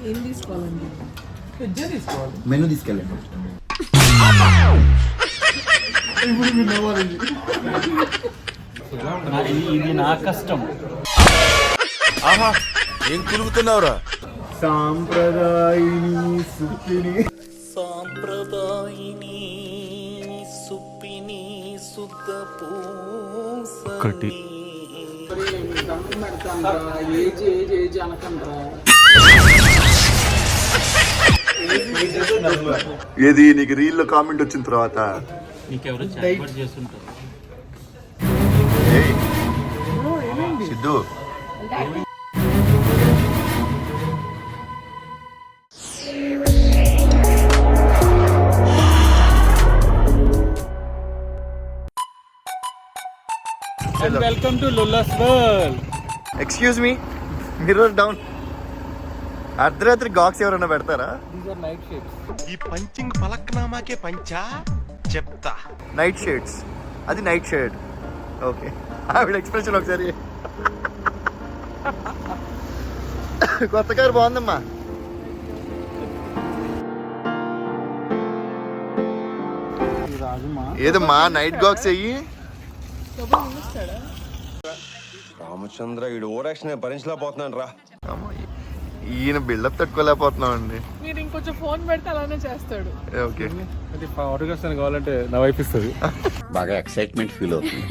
ఏం తీసుకోవాలండి? వెజ్జే తీసుకోవాలి. మెనూ తీసుకెళ్ళండి. ఇది నా కష్టం. ఆహా, ఏం కులుగుతున్నావురా? సాంప్రదాయిని సుప్పిని ఒకటి ఏజ్ అనకండ్రా. ఏది నీకు రీల్ లో కామెంట్ వచ్చిన తర్వాత నీకెవరో చాట్ చేస్తుంటారు. ఏయ్, Siddhu welcome to Lulla's world. Excuse me, mirror down. అర్ధరాత్రి గాక్స్ ఎవరైనా పెడతారా? These are night shades. ఈ పంచింగ్ పలక్నామాకే పంచా చెప్తా. నైట్ షేడ్స్, అది నైట్ షేడ్. ఓకే, ఆవిడ ఎక్స్ప్రెషన్ ఒకసారి. కొత్త కారు బాగుందమ్మా. రాజుమా ఏదమ్మా నైట్ గాక్స్ అయ్యి. రామచంద్ర ఈడు ఓరాక్షన్ భరించలేకపోతున్నాను రా. ఈయన బిల్డప్ తట్టుకోలేకపోతున్నాం అండి. మీరు ఇంకొంచెం ఫోన్ పెడితే అలానే చేస్తాడు. ఓకే, ఆటోగ్రాఫ్స్ అని కావాలంటే నా వైఫ్ ఇస్తుంది. బాగా ఎక్సైట్మెంట్ ఫీల్ అవుతుంది.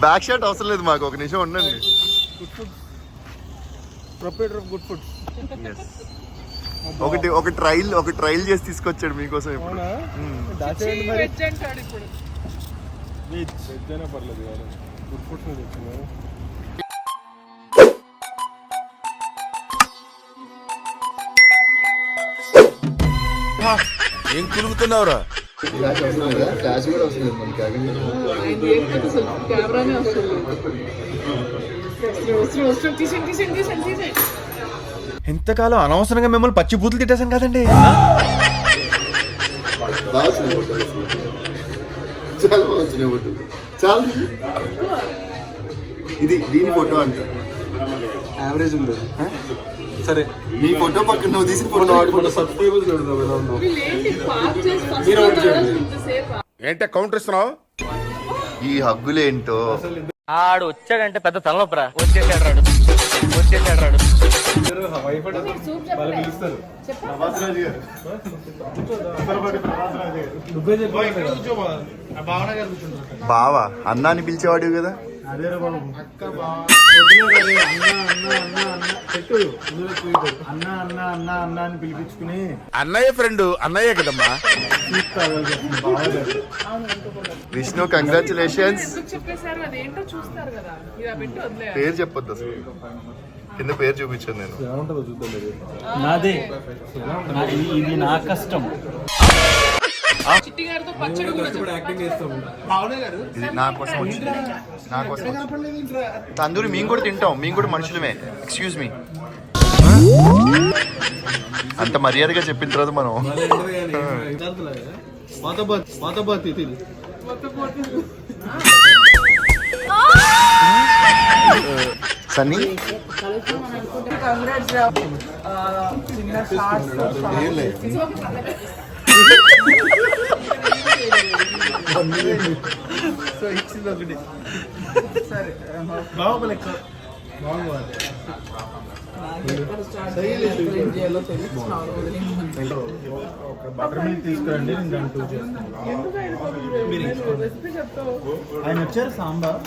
బ్యాక్ షాట్ అవసరం లేదు మాకు, ఒక నిమిషం ఉండండి. Good food, proprietor of good food. ఒక ట్రైల్ చేసి తీసుకొచ్చాడు మీకోసం ఇప్పుడు. వెజ్ అంటాడు ఇప్పుడు. వెజ్ అయినా పర్లేదు, గుడ్ ఫుడ్ తెచ్చింది. ఏం కులుగుతున్నావురా? కెమెరానే వస్తుంది. ఎంతకాలం అనవసరంగా మిమ్మల్ని పచ్చి బూతులు తిట్టేశాను కదండి. చాలు, ఇది దీని ఫోటో అంట. యావరేజ్ ఉంది. సరే, నీ ఫోటో పక్కన నువ్వు తీసిన ఫోటో. సబ్స్క్రైబర్స్ ఏంటే కౌంటర్ ఇస్తున్నావు? ఈ హగ్గులేంటో. ఆడు వచ్చాడంటే పెద్ద తలనొప్పరా. వచ్చేసాడు రాడు. బావా అన్నా అని పిలిచేవాడు కదా. అన్న అని పిలిపించుకుని అన్నయ్య ఫ్రెండ్ అన్నయ్య కదమ్మా. విష్ణు, కంగ్రాచులేషన్స్. చెప్పేశారు అదేంటో చూస్తారు కదా. ఇలా పెట్టి వదిలేదు. పేరు చెప్పొద్దు అసలు, కింద పేరు చూపించాను నేను. నాదే, ఇది నా కష్టం. చిట్టి గారితో పచ్చడి కూడా ఇది నా కోసం వచ్చింది, నా కోసం. తందూరి మేము కూడా తింటాం, మేము కూడా మనుషులమే. ఎక్స్క్యూజ్ మీ, అంత మర్యాదగా చెప్పిన తర్వాత మనం సన్నీ సో ఇచ్చింది ఒకటి. సరే, బాగుంది. బటర్ మిల్క్ తీసుకురండి, నేను దాన్ని టూ చేస్తాను. ఆయన వచ్చారు సాంబార్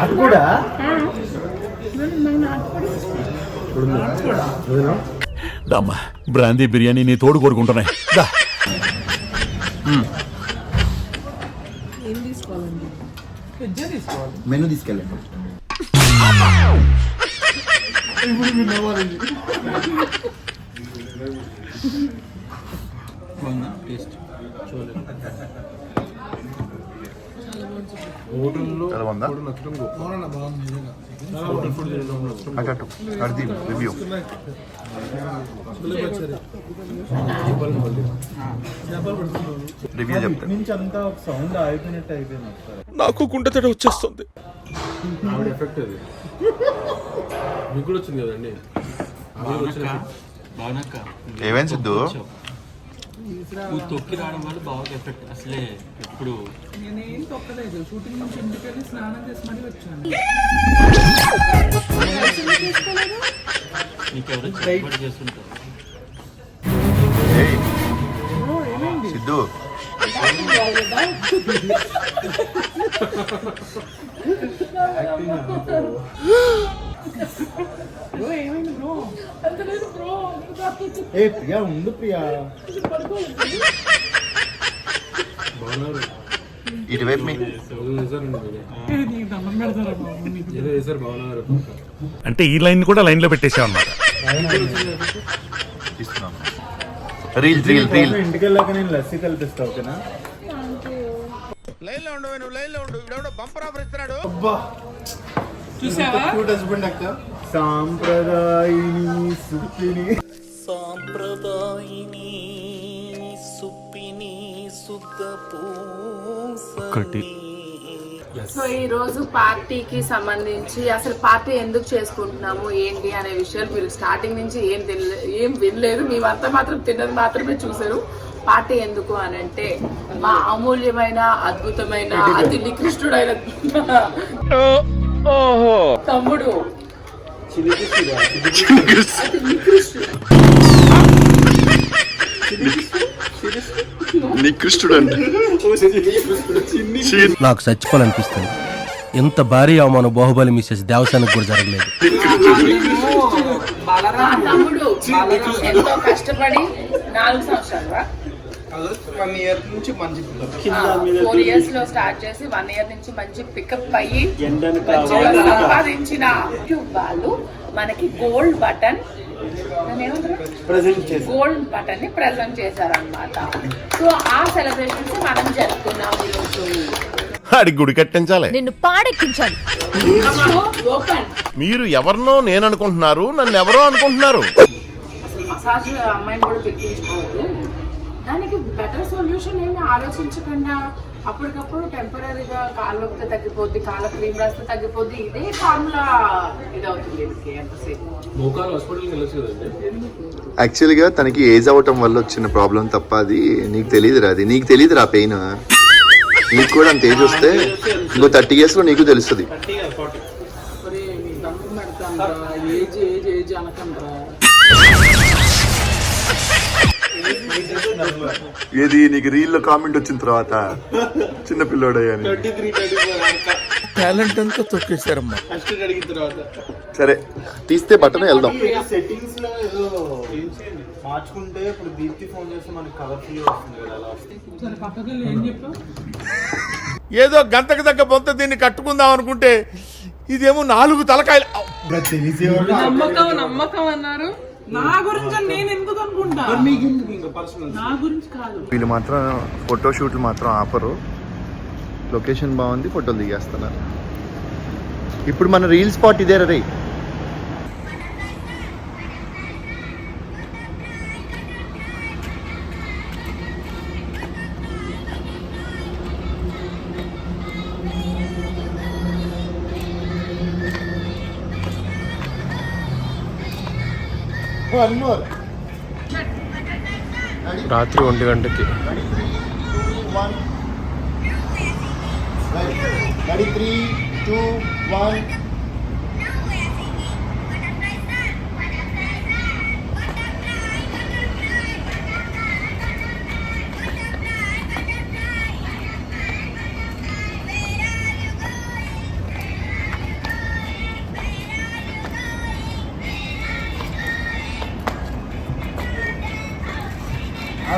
అది కూడా. దమ్మా బ్రాందీ బిర్యానీ నీ తోడు కోరుకుంటున్నాయి. ఏం తీసుకోవాలండి? వెజ్జే తీసుకోవాలి. మెనూ తీసుకెళ్ళండి. టేస్ట్ చూడండి. ఎలా ఉందా అటు అడిది రివ్యూ రివ్యూ చెప్తా నాకు గుండెతడి వచ్చేస్తుంది. ఎఫెక్ట్ అది మీకు కూడా వచ్చింది కదండి. ఏమేం సిద్ధు తొక్కి రావడం వల్ల బాగా ఎఫెక్ట్. అసలే ఎప్పుడు నేనేం తొక్కలేదు, షూటింగ్ నుంచి ఇంటికి వెళ్ళి స్నానం చేసి మరీ వచ్చాను. నీకెవరో చెప్పబడి చేస్తుంటారు. ఏయ్ సిద్ధు బ్రో ఏమైంది బ్రో? అంత లేదు బ్రో. ప్రియా ఉండు ప్రియా. ఇటువైపు మీ నీకు దండం పెడతారా బాబు? ఏదో వేసారు బాగున్నారు. అంటే ఈ లైన్ కూడా లైన్ లో పెట్టేసావు అన్నమాట. ఇస్తున్నాను రీల్ రీల్ రీల్ ఇంటికి వెళ్ళాక నేను లస్సీ కల్పిస్తా. ఓకేనా? చూసావా? సాంప్రదాయిని సుఖిని సో ఈ రోజు పార్టీకి సంబంధించి అసలు పార్టీ ఎందుకు చేసుకుంటున్నాము ఏంటి అనే విషయాలు మీరు స్టార్టింగ్ నుంచి ఏం వినలేదు. మేమంతా మాత్రం తిన్నది మాత్రమే చూసారు. పార్టీ ఎందుకు అని అంటే మా అమూల్యమైన అద్భుతమైన అతి నికృష్టుడైన తమ్ముడు అతి నికృష్టుడు నికృష్టుడు అంటే నాకు చచ్చిపోవాలనిపిస్తుంది. ఎంత భారీ అవమానం బాహుబలి మిసెస్ దేవసేనకు కూడా జరగలేదు. మా తమ్ముడు ఎంతో కష్టపడి 4 సంవత్సరాలు 1 year నుంచి మంచి 4 years లో స్టార్ట్ చేసి 1 year నుంచి మంచి పికప్ అయ్యి మంచిగా సంపాదించిన వాళ్ళు మనకి గోల్డ్ బటన్ ని ప్రెజెంట్ చేశారనమాట. సో ఆ సెలబ్రేషన్స్ మనం జరుపుకున్నాం ఈరోజు. అడిగి గుడి కట్టించాలి, నిన్ను పాడెక్కించాలి. ఓపెన్ మీరు ఎవరినో నేను అనుకుంటున్నారు, నన్ను ఎవరో అనుకుంటున్నారు. అసలు మసాజ్ అమ్మాయిని కూడా పెట్టించుకోవద్దు. దానికి బెటర్ సొల్యూషన్ ఏమి ఆలోచించకుండా అప్పటికప్పుడు టెంపరీగా కాళ్ళొక్కితే తగ్గిపోద్ది, కాళ్ళ క్రీమ్ రాస్తే తగ్గిపోద్ది. ఇదే ఫార్ములా ఇదవుతుంది. ఎంతసేపు యాక్చువల్గా తనకి ఏజ్ అవ్వటం వల్ల వచ్చిన ప్రాబ్లం తప్ప అది నీకు తెలియదురా. అది నీకు తెలియదురా పెయిన్. నీకు కూడా అంత ఏజ్ వస్తే ఇంకో 30 years లో నీకు తెలుస్తుంది. ఏజ్ అనకండ్రా. ఏది నీకు రీల్ లో కామెంట్ వచ్చిన తర్వాత చిన్న పిల్లోడయ్యాని టాలెంట్ అంతా తొక్కేశారమ్మా. సరే తీస్తే బట్టన వెళ్దాం. సెట్టింగ్స్ లో ఏదో మార్చుకుంటే ఇప్పుడు దీప్తి ఫోన్ చేస్తే మనకి కలర్ ఫుల్ వస్తుంది కదా. అలా సరే పక్కకి వెళ్ళి ఏం చెప్పావు? ఏదో గంతకు తగ్గ పొంత దీన్ని కట్టుకుందాం అనుకుంటే ఇదేమో 4 తలకాయలు. నమ్మకం అన్నారు. నా గురించి నేను ఎందుకు అనుకుంటా? నా గురించి కాదు. వీళ్ళు మాత్రం ఫోటో షూట్లు మాత్రం ఆపరు. లొకేషన్ బాగుంది, ఫోటోలు దిగేస్తున్నారు. ఇప్పుడు మన రీల్ స్పాట్ ఇదేరా రే. రాత్రి 1 గంటకి Ready, 3, 2, 1.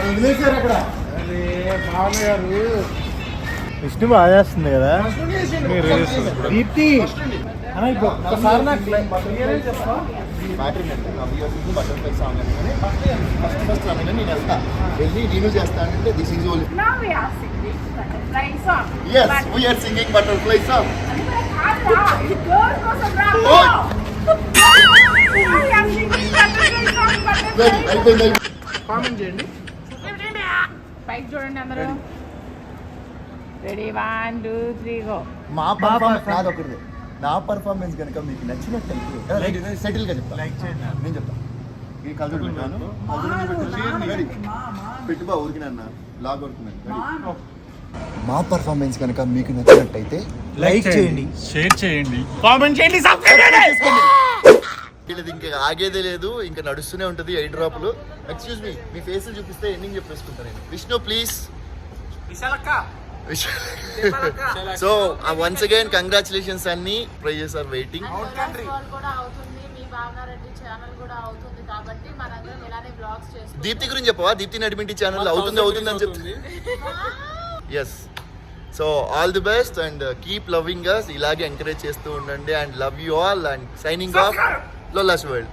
వదిలేశారు అక్కడ. అరే భావన గారు విష్ణు బాగా చేస్తుంది కదా. దీప్తి ఒక్కసారి నాకు బటర్ఫ్లై సాంగ్ అని ఫస్ట్ నేను వెళ్తా వెళ్ళి రివ్యూ చేస్తానంటే this is only Now we are seeing butterfly song yes we are singing butterfly song కాదురా ఇది గర్ల్ కోసం రా అయిపోయింది కామెంట్ చేయండి. పైకి చూడండి అందరూ. Ready 1 2 3 go. మా పర్ఫార్మెన్స్ నాది ఒకటిదే. నా పర్ఫార్మెన్స్ కనుక మీకు నచ్చినట్టయితే సెటిల్ గా చెప్తా లైక్ చేయండి. నేను చెప్తా ఈ కళ్ళు పెట్టాను పెట్టుబా ఊరికి నన్న లాగ్ అవుతున్నాను. మా పర్ఫార్మెన్స్ కనుక మీకు నచ్చినట్టయితే లైక్ చేయండి. షేర్ చేయండి. కామెంట్ చేయండి, సబ్స్క్రైబ్ చేయండి. వీళ్ళది ఇంకా ఆగేదే లేదు, ఇంకా నడుస్తూనే ఉంటుంది. 8 డ్రాపులు. ఎక్స్క్యూజ్ మీ ఫేస్ చూపిస్తే ఎండింగ్ చెప్పేసుకుంటాను నేను. Vishnu please. So once again congratulations అన్ని. Prizes are waiting. కూడా అవుతుంది, మీ భావనారెడ్డి ఛానల్ కూడా అవుతుంది కాబట్టి మనందరం ఇలానే బ్లాగ్స్ చేసుకుంటాం. దీప్తి గురించి చెప్పవా? దీప్తి నడిమింటి ఛానల్ అవుతుంది అని చెప్తుంది. Yes. So all the best and keep loving us. ఇలాగే ఎంకరేజ్ చేస్తూ ఉండండి and love you all and signing off Lolla's world.